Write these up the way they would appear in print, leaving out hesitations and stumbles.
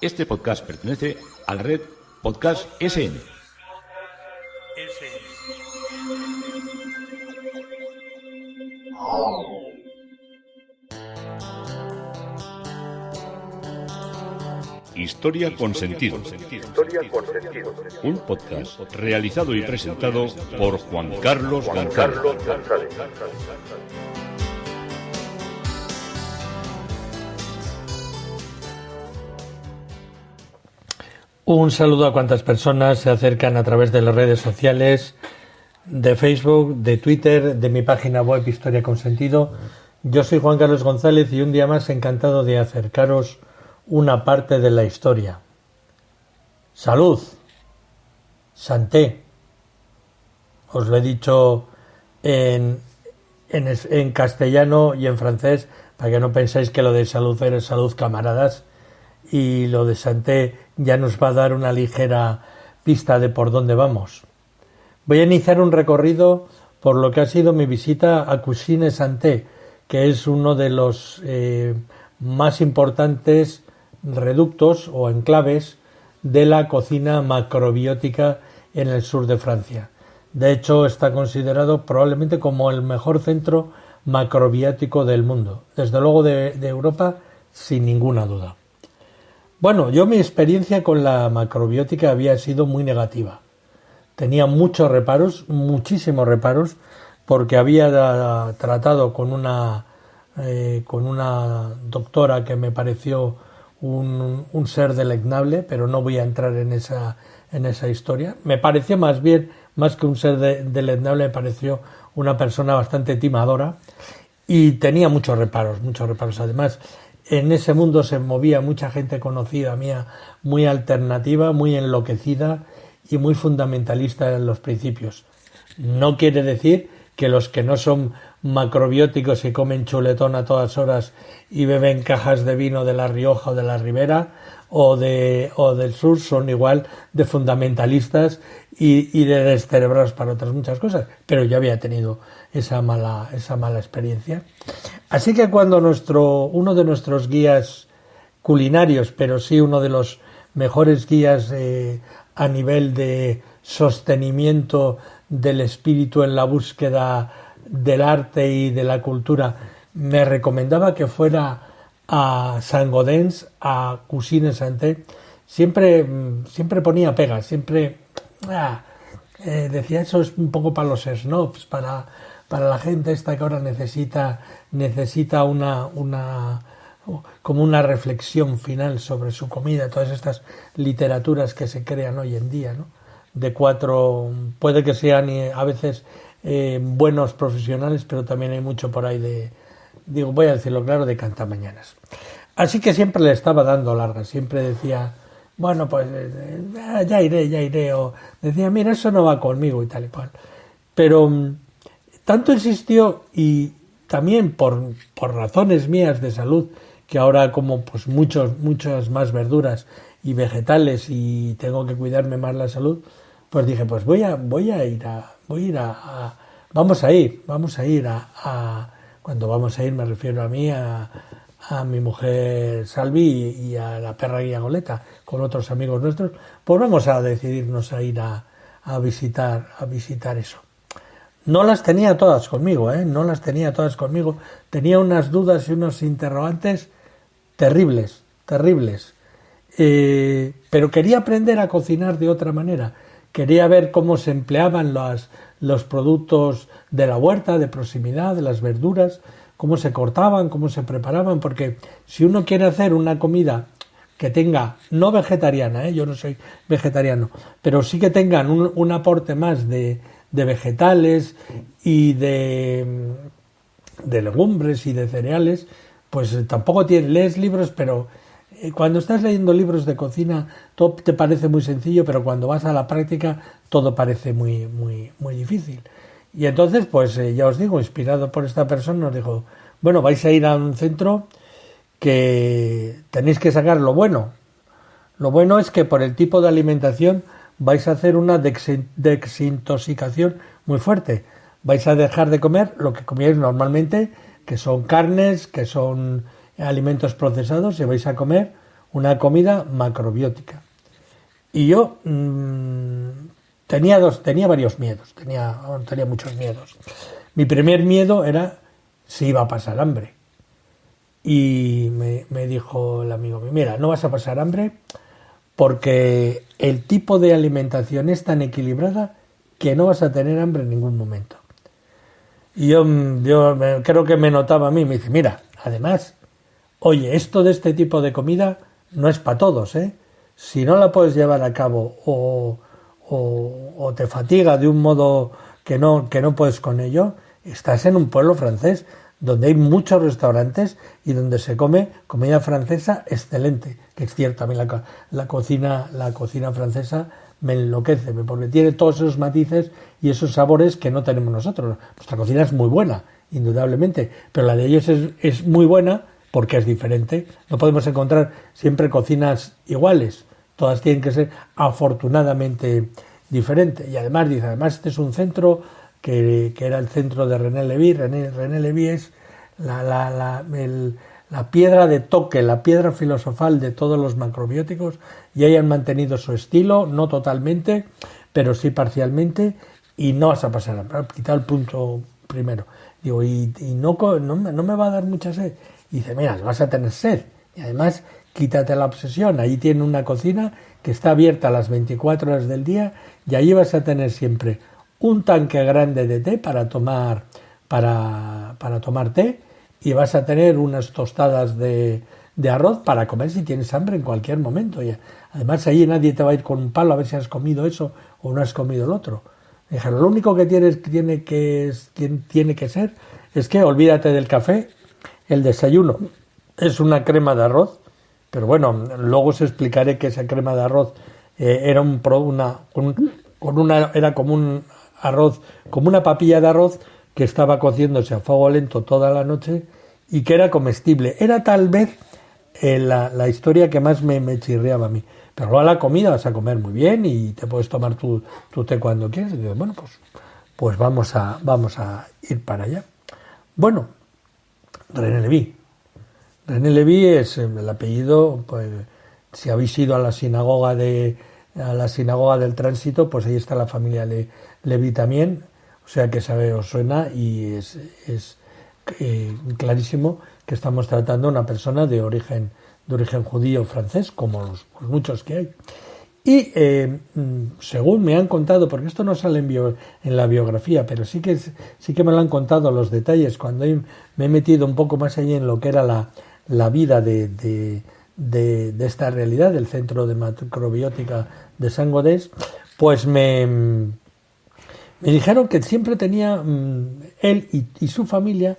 Este podcast pertenece a la red Podcast SN. Historia con sentido. Un podcast realizado y presentado por Juan Carlos González. Un saludo a cuantas personas se acercan a través de las redes sociales, de Facebook, de Twitter, de mi página web Historia con Sentido. Yo soy Juan Carlos González y un día más encantado de acercaros una parte de la historia. Salud, santé. Os lo he dicho en castellano y en francés para que no penséis que lo de salud es salud, camaradas, y lo de santé ya nos va a dar una ligera pista de por dónde vamos. Voy a iniciar un recorrido por lo que ha sido mi visita a Cuisine Santé, que es uno de los más importantes reductos o enclaves de la cocina macrobiótica en el sur de Francia. De hecho, está considerado probablemente como el mejor centro macrobiótico del mundo, desde luego de Europa, sin ninguna duda. Bueno, mi experiencia con la macrobiótica había sido muy negativa. Tenía muchos reparos, muchísimos reparos, porque había tratado con una doctora que me pareció un ser deleznable, pero no voy a entrar en esa historia. Me pareció más que un ser deleznable, me pareció una persona bastante timadora y tenía muchos reparos. Además, en ese mundo se movía mucha gente conocida mía, muy alternativa, muy enloquecida y muy fundamentalista en los principios. No quiere decir que los que no son macrobióticos y comen chuletón a todas horas y beben cajas de vino de La Rioja o de la Ribera o del sur son igual de fundamentalistas y de descerebrados para otras muchas cosas, pero yo había tenido esa mala experiencia. Así que cuando uno de nuestros guías culinarios, pero sí uno de los mejores guías a nivel de sostenimiento del espíritu en la búsqueda del arte y de la cultura, me recomendaba que fuera a Saint-Gaudens, a Cuisine Santé, siempre ponía pegas, decía eso es un poco para los snobs, para la gente esta que ahora necesita como una reflexión final sobre su comida, todas estas literaturas que se crean hoy en día, ¿no? De cuatro, puede que sean a veces buenos profesionales, pero también hay mucho por ahí voy a decirlo claro, de cantamañanas. Así que siempre le estaba dando largas, siempre decía, bueno, pues ya iré, o decía, mira, eso no va conmigo y tal y cual. Pero tanto insistió, y también por razones mías de salud, que ahora como pues muchas más verduras y vegetales y tengo que cuidarme más la salud, pues dije, pues vamos a ir cuando vamos a ir me refiero a mí, a mi mujer Salvi y a la perra guía Goleta, con otros amigos nuestros, pues vamos a decidirnos a ir a visitar eso. No las tenía todas conmigo, tenía unas dudas y unos interrogantes terribles, pero quería aprender a cocinar de otra manera, quería ver cómo se empleaban los productos de la huerta, de proximidad, de las verduras, cómo se cortaban, cómo se preparaban, porque si uno quiere hacer una comida que tenga, no vegetariana, yo no soy vegetariano, pero sí que tengan un aporte más de vegetales y de legumbres y de cereales, pues tampoco lees libros, pero cuando estás leyendo libros de cocina todo te parece muy sencillo, pero cuando vas a la práctica todo parece muy, muy, muy difícil. Y entonces, pues ya os digo, inspirado por esta persona, nos dijo, bueno, vais a ir a un centro que tenéis que sacar lo bueno. Lo bueno es que por el tipo de alimentación vais a hacer una desintoxicación muy fuerte. Vais a dejar de comer lo que comíais normalmente, que son carnes, que son alimentos procesados, y vais a comer una comida macrobiótica. Y yo tenía varios miedos, tenía muchos miedos. Mi primer miedo era si iba a pasar hambre. Y me dijo el amigo, mira, no vas a pasar hambre porque el tipo de alimentación es tan equilibrada que no vas a tener hambre en ningún momento. Y yo creo que me notaba a mí, me dice, mira, además, oye, esto de este tipo de comida no es para todos, ¿eh? Si no la puedes llevar a cabo o te fatiga de un modo que no puedes con ello, estás en un pueblo francés donde hay muchos restaurantes y donde se come comida francesa excelente, que es cierto, a mí la cocina francesa me enloquece, porque tiene todos esos matices y esos sabores que no tenemos nosotros. Nuestra cocina es muy buena, indudablemente, pero la de ellos es muy buena porque es diferente. No podemos encontrar siempre cocinas iguales, todas tienen que ser afortunadamente diferentes. Y además este es un centro que era el centro de René Lévy. René Lévy es la piedra de toque, la piedra filosofal de todos los macrobióticos, y hayan mantenido su estilo, no totalmente, pero sí parcialmente, y no vas a pasar a quitar el punto primero. Digo, y no me va a dar mucha sed. Y dice, mira, vas a tener sed, y además quítate la obsesión, ahí tiene una cocina que está abierta a las 24 horas del día, y ahí vas a tener siempre un tanque grande de té para tomar té, y vas a tener unas tostadas de arroz para comer si tienes hambre en cualquier momento. Y además allí nadie te va a ir con un palo a ver si has comido eso o no has comido el otro. Dijeron, lo único que tiene que ser es que olvídate del café, el desayuno es una crema de arroz, pero bueno, luego os explicaré que esa crema de arroz era como un arroz, como una papilla de arroz que estaba cociéndose a fuego lento toda la noche y que era comestible. Era tal vez la historia que más me chirriaba a mí. Pero luego a la comida vas a comer muy bien y te puedes tomar tu té cuando quieras. Y digo, bueno, pues vamos a ir para allá. Bueno, René Lévy. René Lévy es el apellido, pues si habéis ido a la sinagoga del Tránsito, pues ahí está la familia Lévy también, o sea que os suena, y es clarísimo que estamos tratando a una persona de origen judío francés, como los muchos que hay. Y según me han contado, porque esto no sale en la biografía, pero sí que me lo han contado los detalles cuando me he metido un poco más allá en lo que era la vida de esta realidad del Centro de Macrobiótica de Saint-Gaudens, pues me dijeron que siempre tenía él y su familia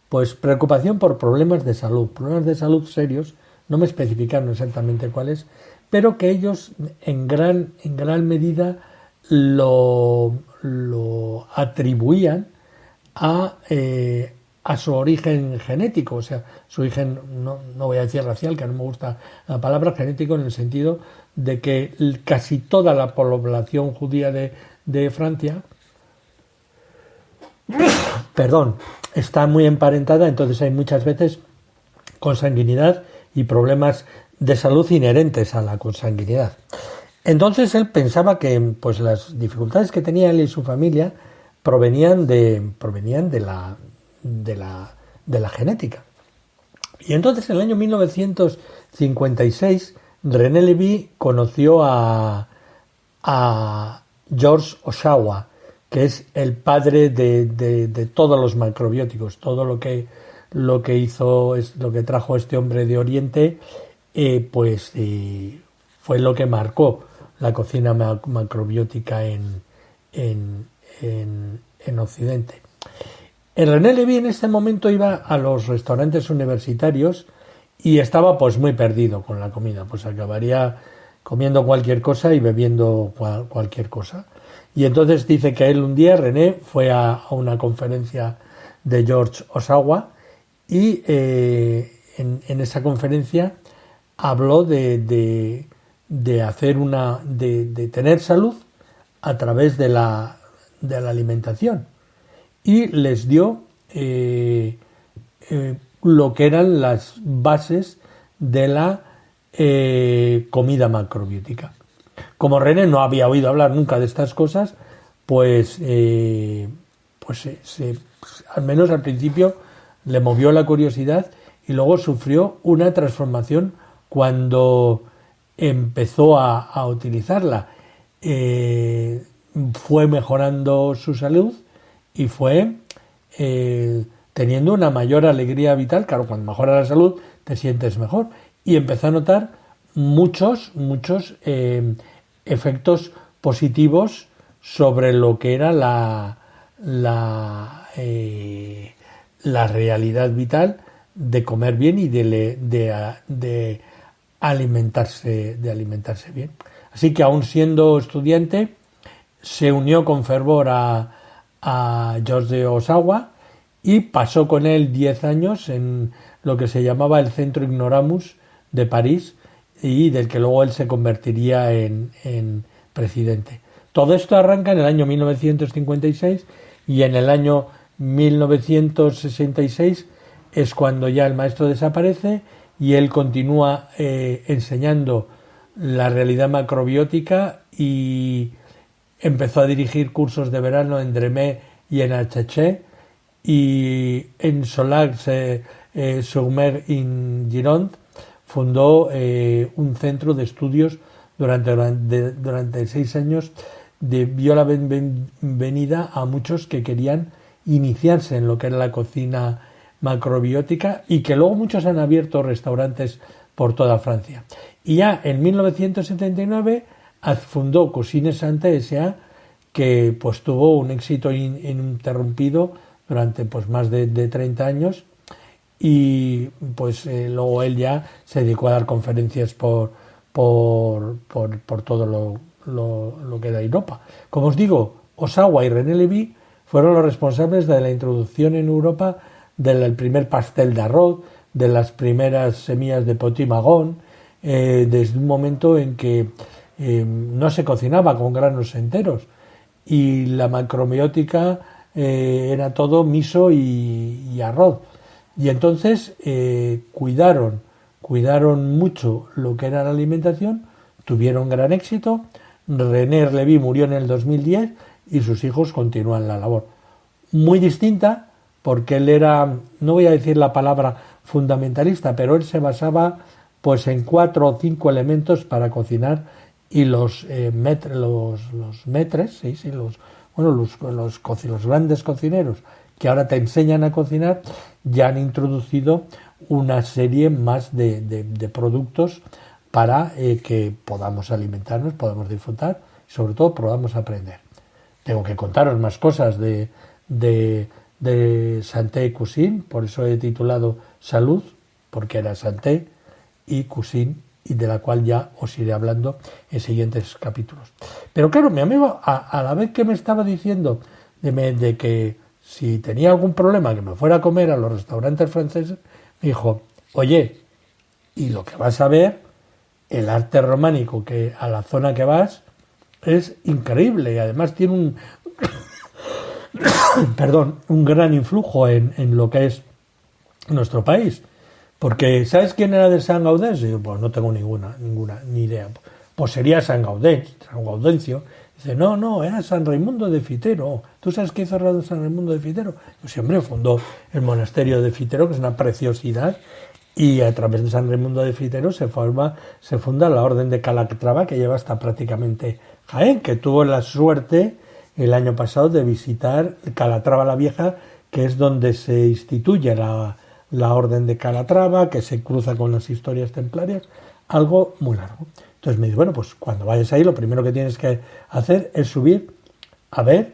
pues preocupación por problemas de salud serios. No me especificaron exactamente cuáles, pero que ellos en gran medida lo atribuían a su origen genético, o sea, su origen, no voy a decir racial, que no me gusta la palabra, genético, en el sentido de que casi toda la población judía de Francia está muy emparentada, entonces hay muchas veces consanguinidad y problemas de salud inherentes a la consanguinidad. Entonces él pensaba que pues las dificultades que tenía él y su familia provenían de la genética. Y entonces en el año 1956 René Lévy conoció a George Ohsawa, que es el padre de todos los macrobióticos. Todo lo que hizo, es lo que trajo este hombre de Oriente, fue lo que marcó la cocina macrobiótica en Occidente. El René Lévy en este momento iba a los restaurantes universitarios y estaba pues muy perdido con la comida, pues acabaría comiendo cualquier cosa y bebiendo cualquier cosa. Y entonces dice que él un día, René, fue a una conferencia de George Ohsawa y en esa conferencia habló de hacer de tener salud a través de la alimentación, y les dio lo que eran las bases de la comida macrobiótica. Como René no había oído hablar nunca de estas cosas, pues al menos al principio le movió la curiosidad y luego sufrió una transformación cuando empezó a utilizarla. Fue mejorando su salud y fue teniendo una mayor alegría vital. Claro, cuando mejora la salud te sientes mejor, y empezó a notar muchos efectos positivos sobre lo que era la realidad vital de comer bien y de alimentarse bien. Así que, aún siendo estudiante, se unió con fervor a George de Osawa y pasó con él 10 años en lo que se llamaba el Centro Ignoramus de París, y del que luego él se convertiría en presidente. Todo esto arranca en el año 1956, y en el año 1966 es cuando ya el maestro desaparece y él continúa enseñando la realidad macrobiótica, y empezó a dirigir cursos de verano en Dremé y en Alcheché, y en Solag-sur-Mer en Gironde fundó un centro de estudios durante 6 años. Dio la bienvenida a muchos que querían iniciarse en lo que era la cocina macrobiótica, y que luego muchos han abierto restaurantes por toda Francia. Y ya en 1979 fundó Cuisine Santé S.A., que pues tuvo un éxito ininterrumpido durante más de 30 años, y pues luego él ya se dedicó a dar conferencias por todo lo que era Europa. Como os digo, Osawa y René Lévy fueron los responsables de la introducción en Europa del primer pastel de arroz, de las primeras semillas de potimarron, desde un momento en que no se cocinaba con granos enteros, y la macrobiótica era todo miso y arroz. Y entonces cuidaron mucho lo que era la alimentación, tuvieron gran éxito. René Lévy murió en el 2010 y sus hijos continúan la labor. Muy distinta, porque él era, no voy a decir la palabra fundamentalista, pero él se basaba pues en 4 o 5 elementos para cocinar, y los maîtres, los grandes cocineros que ahora te enseñan a cocinar, ya han introducido una serie más de productos para que podamos alimentarnos, podamos disfrutar y sobre todo podamos aprender. Tengo que contaros más cosas de Santé y Cuisine, por eso he titulado Salud, porque era Santé, y Cuisine, y de la cual ya os iré hablando en siguientes capítulos. Pero claro, mi amigo, a la vez que me estaba diciendo de que si tenía algún problema que me fuera a comer a los restaurantes franceses, me dijo: oye, y lo que vas a ver, el arte románico, que a la zona que vas es increíble, y además tiene un gran influjo en lo que es nuestro país. Porque, ¿sabes quién era de San Gaudens? Y yo, pues no tengo ni idea. Pues sería San Gaudencio. Dice, no, era San Raimundo de Fitero. ¿Tú sabes qué hizo San Raimundo de Fitero? Pues siempre fundó el monasterio de Fitero, que es una preciosidad, y a través de San Raimundo de Fitero se funda la Orden de Calatrava, que lleva hasta prácticamente Jaén, que tuvo la suerte el año pasado de visitar Calatrava la Vieja, que es donde se instituye la Orden de Calatrava, que se cruza con las historias templarias, algo muy largo. Entonces me dice, bueno, pues cuando vayas ahí, lo primero que tienes que hacer es subir a ver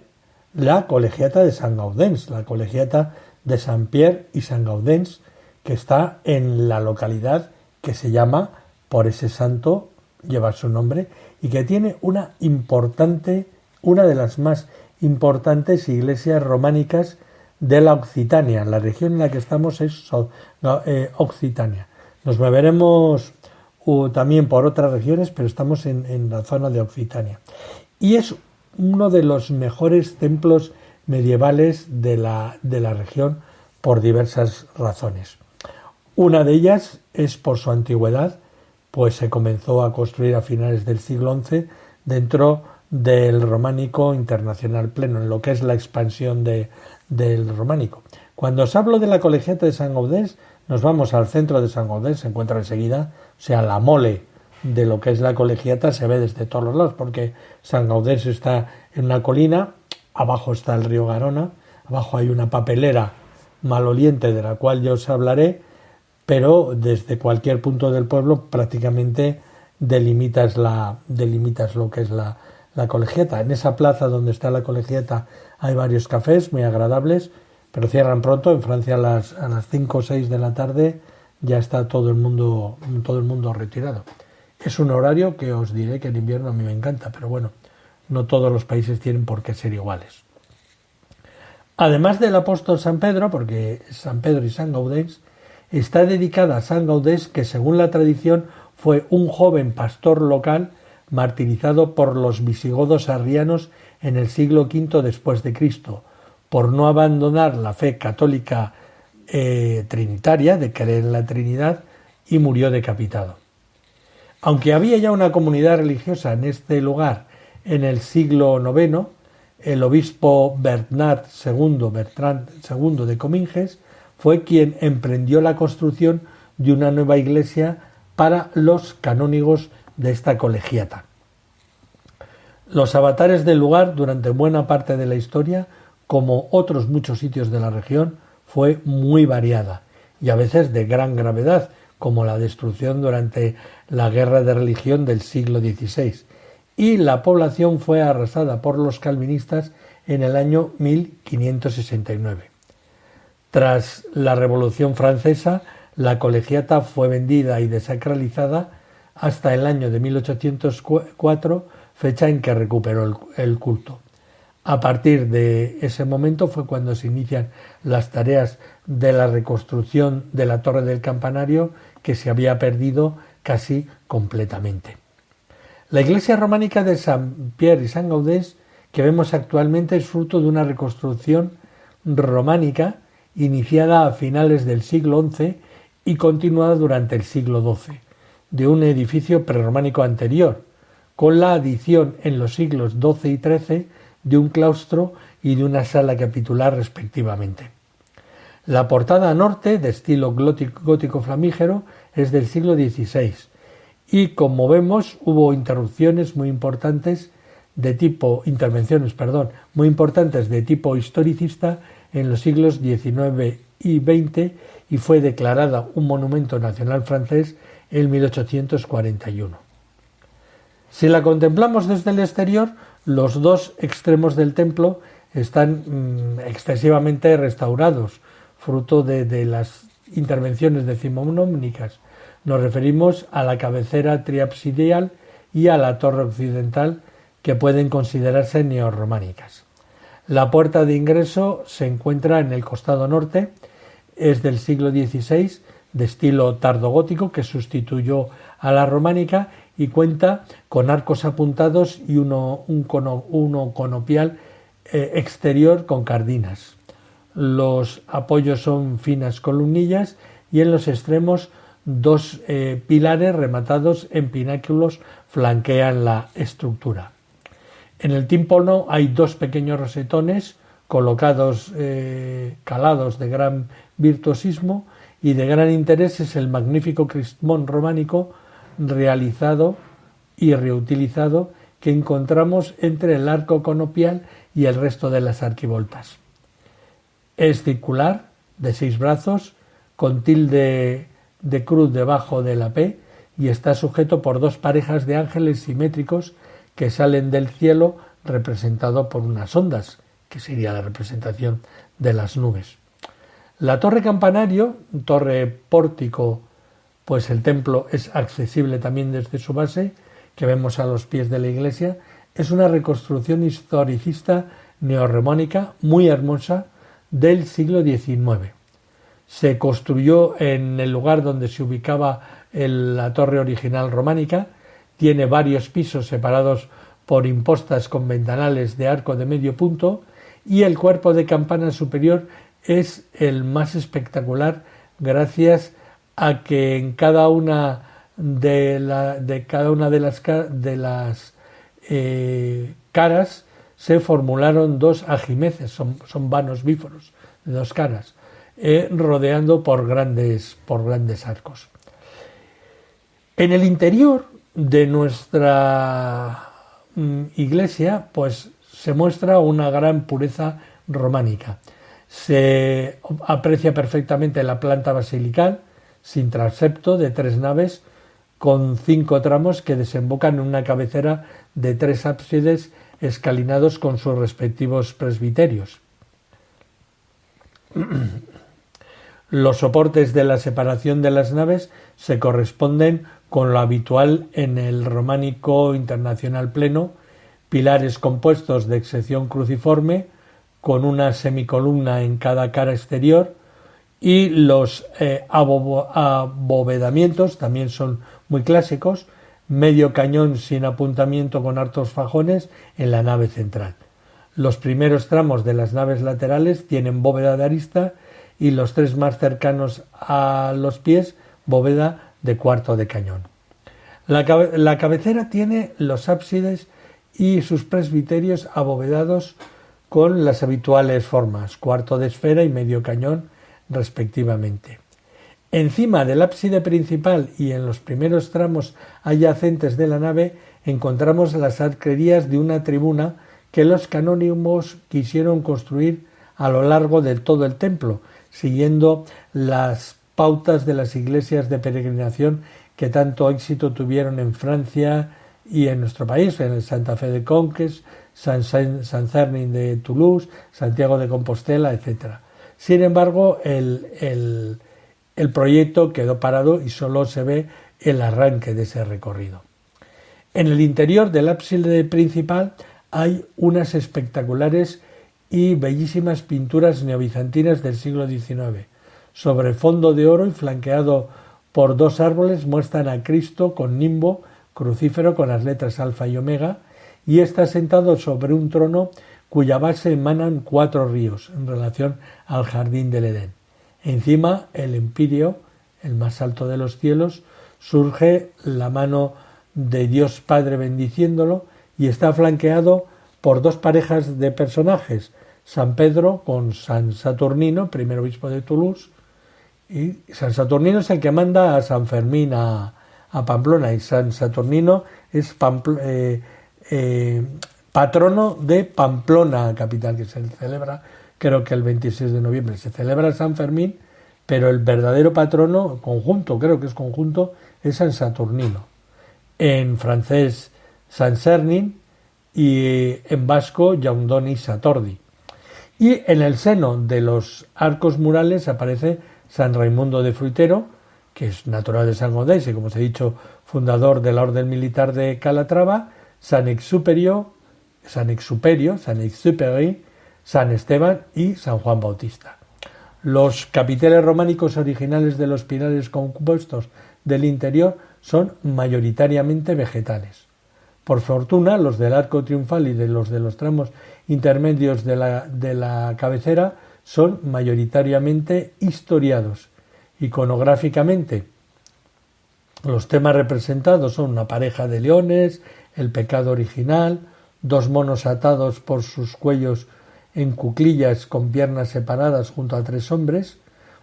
la colegiata de San Gaudens, la colegiata de Saint Pierre y Saint Gaudens, que está en la localidad que se llama, por ese santo, lleva su nombre, y que tiene una de las más importantes iglesias románicas de la Occitania. La región en la que estamos es Occitania. Nos moveremos también por otras regiones, pero estamos en la zona de Occitania. Y es uno de los mejores templos medievales de la región por diversas razones. Una de ellas es por su antigüedad, pues se comenzó a construir a finales del siglo XI dentro del románico internacional pleno, en lo que es la expansión del románico. Cuando os hablo de la colegiata de Sant Gaudens, nos vamos al centro de Sant Gaudens, se encuentra enseguida, o sea, la mole de lo que es la colegiata se ve desde todos los lados, porque Sant Gaudens está en una colina, abajo está el río Garona, abajo hay una papelera maloliente de la cual yo os hablaré, pero desde cualquier punto del pueblo prácticamente delimitas lo que es la colegiata. En esa plaza donde está la colegiata hay varios cafés muy agradables, pero cierran pronto. En Francia a las 5 o 6 de la tarde ya está todo el mundo retirado. Es un horario que os diré que en invierno a mí me encanta, pero bueno, no todos los países tienen por qué ser iguales. Además del apóstol San Pedro, porque San Pedro y Sant Gaudens, está dedicada a Sant Gaudens, que según la tradición fue un joven pastor local martirizado por los visigodos arrianos en el siglo V después de Cristo, por no abandonar la fe católica trinitaria, de creer en la Trinidad, y murió decapitado. Aunque había ya una comunidad religiosa en este lugar en el siglo IX, el obispo Bertrand II de Cominges fue quien emprendió la construcción de una nueva iglesia para los canónigos de esta colegiata. Los avatares del lugar durante buena parte de la historia, como otros muchos sitios de la región, fue muy variada y a veces de gran gravedad, como la destrucción durante la guerra de religión del siglo XVI, y la población fue arrasada por los calvinistas en el año 1569. Tras la Revolución Francesa, la colegiata fue vendida y desacralizada hasta el año de 1804, fecha en que recuperó el culto. A partir de ese momento fue cuando se inician las tareas de la reconstrucción de la torre del campanario, que se había perdido casi completamente. La iglesia románica de Sant Pierre y Sant Gaudens que vemos actualmente es fruto de una reconstrucción románica iniciada a finales del siglo XI y continuada durante el siglo XII, de un edificio prerrománico anterior, con la adición en los siglos XII y XIII de un claustro y de una sala capitular respectivamente. La portada norte, de estilo gótico flamígero, es del siglo XVI y, como vemos, hubo intervenciones muy importantes de tipo historicista en los siglos XIX y XX y fue declarada un monumento nacional francés en 1841. Si la contemplamos desde el exterior, los dos extremos del templo están excesivamente restaurados, fruto de las intervenciones decimonónicas. Nos referimos a la cabecera triabsidial y a la torre occidental, que pueden considerarse neorrománicas. La puerta de ingreso se encuentra en el costado norte, es del siglo XVI, de estilo tardogótico, que sustituyó a la románica y cuenta con arcos apuntados y un conopial exterior con cardinas. Los apoyos son finas columnillas y en los extremos dos pilares rematados en pináculos flanquean la estructura. En el tímpano hay dos pequeños rosetones calados de gran virtuosismo, y de gran interés es el magnífico crismón románico realizado y reutilizado que encontramos entre el arco conopial y el resto de las arquivoltas. Es circular, de 6 brazos, con tilde de cruz debajo de la P, y está sujeto por 2 parejas de ángeles simétricos que salen del cielo, representado por unas ondas, que sería la representación de las nubes. La torre campanario, torre pórtico, pues el templo es accesible también desde su base, que vemos a los pies de la iglesia, es una reconstrucción historicista neorrománica muy hermosa del siglo XIX. Se construyó en el lugar donde se ubicaba la torre original románica, tiene varios pisos separados por impostas con ventanales de arco de medio punto y el cuerpo de campana superior es el más espectacular gracias a que en cada una de cada una de las caras se formularon dos ajimeces, son vanos bíforos de dos caras, rodeando por grandes arcos. En el interior de nuestra iglesia, pues se muestra una gran pureza románica. Se aprecia perfectamente la planta basilical, sin transepto, de 3 naves, con 5 tramos que desembocan en una cabecera de 3 ábsides escalinados con sus respectivos presbiterios. Los soportes de la separación de las naves se corresponden con lo habitual en el románico internacional pleno, pilares compuestos de sección cruciforme, con una semicolumna en cada cara exterior, y los abovedamientos también son muy clásicos, medio cañón sin apuntamiento con hartos fajones en la nave central. Los primeros tramos de las naves laterales tienen bóveda de arista y los 3 más cercanos a los pies bóveda de cuarto de cañón. La cabecera tiene los ábsides y sus presbiterios abovedados con las habituales formas, cuarto de esfera y medio cañón respectivamente. Encima del ábside principal y en los primeros tramos adyacentes de la nave encontramos las arquerías de una tribuna que los canónigos quisieron construir a lo largo de todo el templo, siguiendo las pautas de las iglesias de peregrinación que tanto éxito tuvieron en Francia y en nuestro país, en el Santa Fe de Conques, San Cernin de Toulouse, Santiago de Compostela, etc. Sin embargo, el proyecto quedó parado y solo se ve el arranque de ese recorrido. En el interior del ábside principal hay unas espectaculares y bellísimas pinturas neobizantinas del siglo XIX. Sobre fondo de oro y flanqueado por 2 árboles muestran a Cristo con nimbo crucífero con las letras alfa y omega, y está sentado sobre un trono cuya base emanan 4 ríos en relación al jardín del Edén. Encima, el Empirio, el más alto de los cielos, surge la mano de Dios Padre bendiciéndolo y está flanqueado por 2 parejas de personajes, San Pedro con San Saturnino, primer obispo de Toulouse, y San Saturnino es el que manda a San Fermín a Pamplona, y San Saturnino es patrono de Pamplona, capital, que se celebra creo que el 26 de noviembre. Se celebra San Fermín, pero el verdadero patrono conjunto, creo que es conjunto, es San Saturnino. En francés San Cernin y en vasco Jaundoni Satordi. Y en el seno de los arcos murales aparece San Raimundo de Fruitero, que es natural de San Gaudens y, como os he dicho, fundador de la Orden Militar de Calatrava, San Exuperi, San Esteban y San Juan Bautista. Los capiteles románicos originales de los pilares compuestos del interior son mayoritariamente vegetales. Por fortuna, los del arco triunfal y de los tramos intermedios de la cabecera son mayoritariamente historiados. Iconográficamente, los temas representados son una pareja de leones, el pecado original, 2 monos atados por sus cuellos en cuclillas con piernas separadas junto a 3 hombres,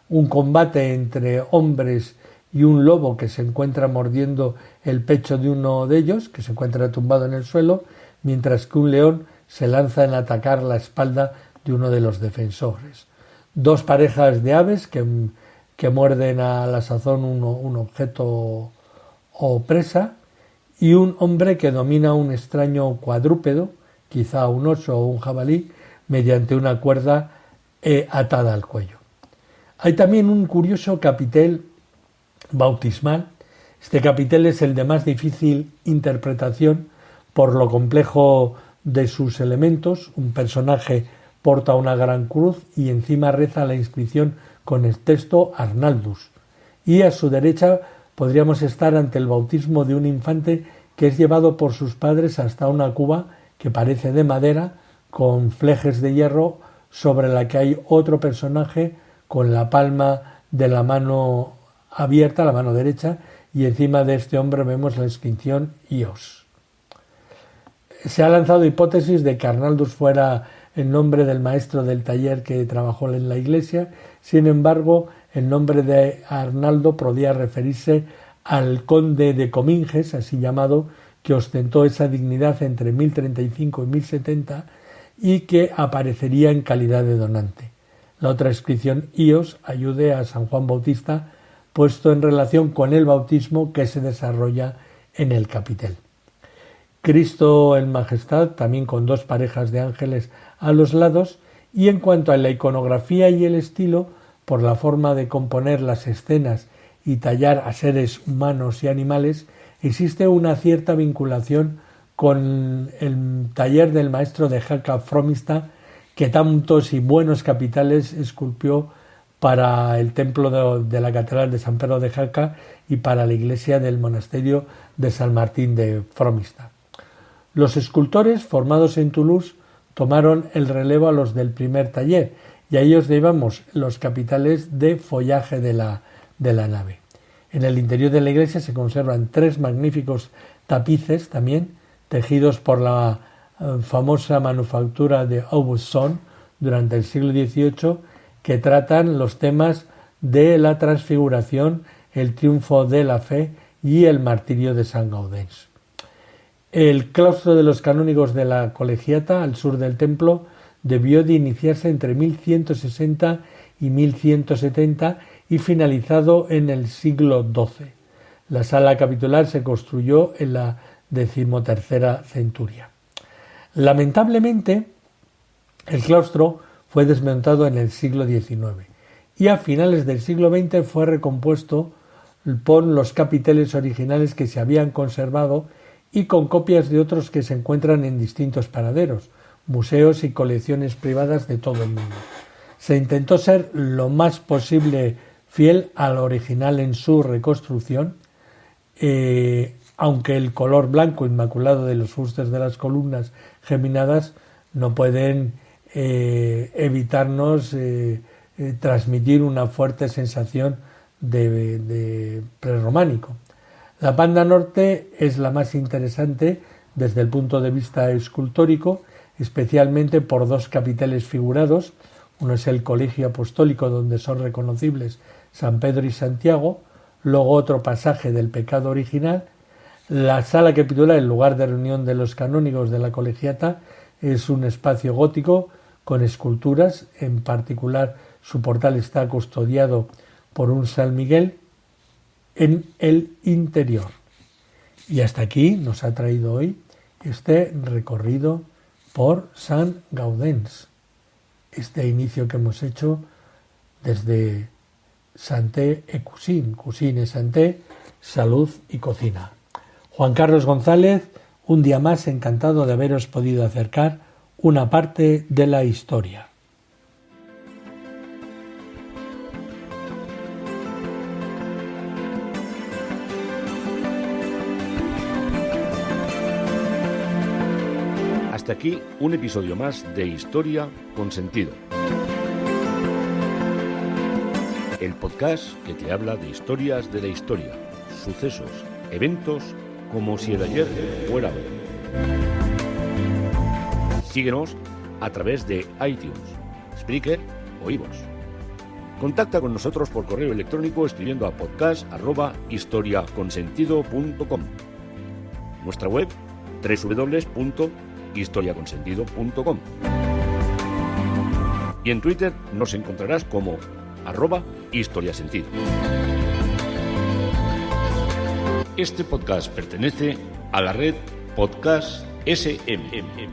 un combate entre hombres y un lobo que se encuentra mordiendo el pecho de uno de ellos, que se encuentra tumbado en el suelo, mientras que un león se lanza en atacar la espalda de uno de los defensores. 2 parejas de aves que muerden a la sazón un objeto o presa, y un hombre que domina un extraño cuadrúpedo, quizá un oso o un jabalí, mediante una cuerda atada al cuello. Hay también un curioso capitel bautismal. Este capitel es el de más difícil interpretación por lo complejo de sus elementos. Un personaje porta una gran cruz y encima reza la inscripción con el texto Arnaldus, y a su derecha podríamos estar ante el bautismo de un infante que es llevado por sus padres hasta una cuba que parece de madera con flejes de hierro, sobre la que hay otro personaje con la palma de la mano abierta, la mano derecha, y encima de este hombre vemos la inscripción Ios. Se ha lanzado hipótesis de que Arnaldus fuera el nombre del maestro del taller que trabajó en la iglesia. Sin embargo, el nombre de Arnaldo podía referirse al conde de Cominges, así llamado, que ostentó esa dignidad entre 1035 y 1070 y que aparecería en calidad de donante. La otra inscripción Ios ayude a San Juan Bautista, puesto en relación con el bautismo que se desarrolla en el capitel. Cristo en majestad, también con 2 parejas de ángeles a los lados, y en cuanto a la iconografía y el estilo, por la forma de componer las escenas y tallar a seres humanos y animales, existe una cierta vinculación con el taller del maestro de Jaca Fromista, que tantos y buenos capiteles esculpió para el templo de la Catedral de San Pedro de Jaca y para la iglesia del monasterio de San Martín de Fromista. Los escultores, formados en Toulouse, tomaron el relevo a los del primer taller, y a ellos debemos los capiteles de follaje de la nave. En el interior de la iglesia se conservan 3 magníficos tapices también, tejidos por la famosa manufactura de Aubusson durante el siglo XVIII, que tratan los temas de la transfiguración, el triunfo de la fe y el martirio de San Gaudens. El claustro de los canónigos de la Colegiata, al sur del templo, debió de iniciarse entre 1160 y 1170 y finalizado en el siglo XII. La sala capitular se construyó en la 13ª centuria. Lamentablemente, el claustro fue desmontado en el siglo XIX y a finales del siglo XX fue recompuesto con los capiteles originales que se habían conservado y con copias de otros que se encuentran en distintos paraderos, museos y colecciones privadas de todo el mundo. Se intentó ser lo más posible fiel al original en su reconstrucción, aunque el color blanco inmaculado de los fustes de las columnas geminadas no pueden evitarnos transmitir una fuerte sensación de prerrománico. La banda norte es la más interesante desde el punto de vista escultórico, especialmente por 2 capiteles figurados. Uno es el Colegio Apostólico, donde son reconocibles San Pedro y Santiago, luego otro pasaje del pecado original. La sala capitular, el lugar de reunión de los canónigos de la Colegiata, es un espacio gótico con esculturas, en particular su portal está custodiado por un San Miguel en el interior. Y hasta aquí nos ha traído hoy este recorrido por San Gaudens, este inicio que hemos hecho desde Santé et Cuisine, Cuisine et Santé, salud y cocina. Juan Carlos González, un día más encantado de haberos podido acercar una parte de la historia. Hasta aquí un episodio más de Historia con Sentido. El podcast que te habla de historias de la historia, sucesos, eventos, como si el ayer fuera hoy. Síguenos a través de iTunes, Spreaker o iVoox. Contacta con nosotros por correo electrónico escribiendo a podcast@historiaconsentido.com. Nuestra web www.historiaconsentido.com. Y en Twitter nos encontrarás como @historiasentido. Este podcast pertenece a la red Podcast SMM.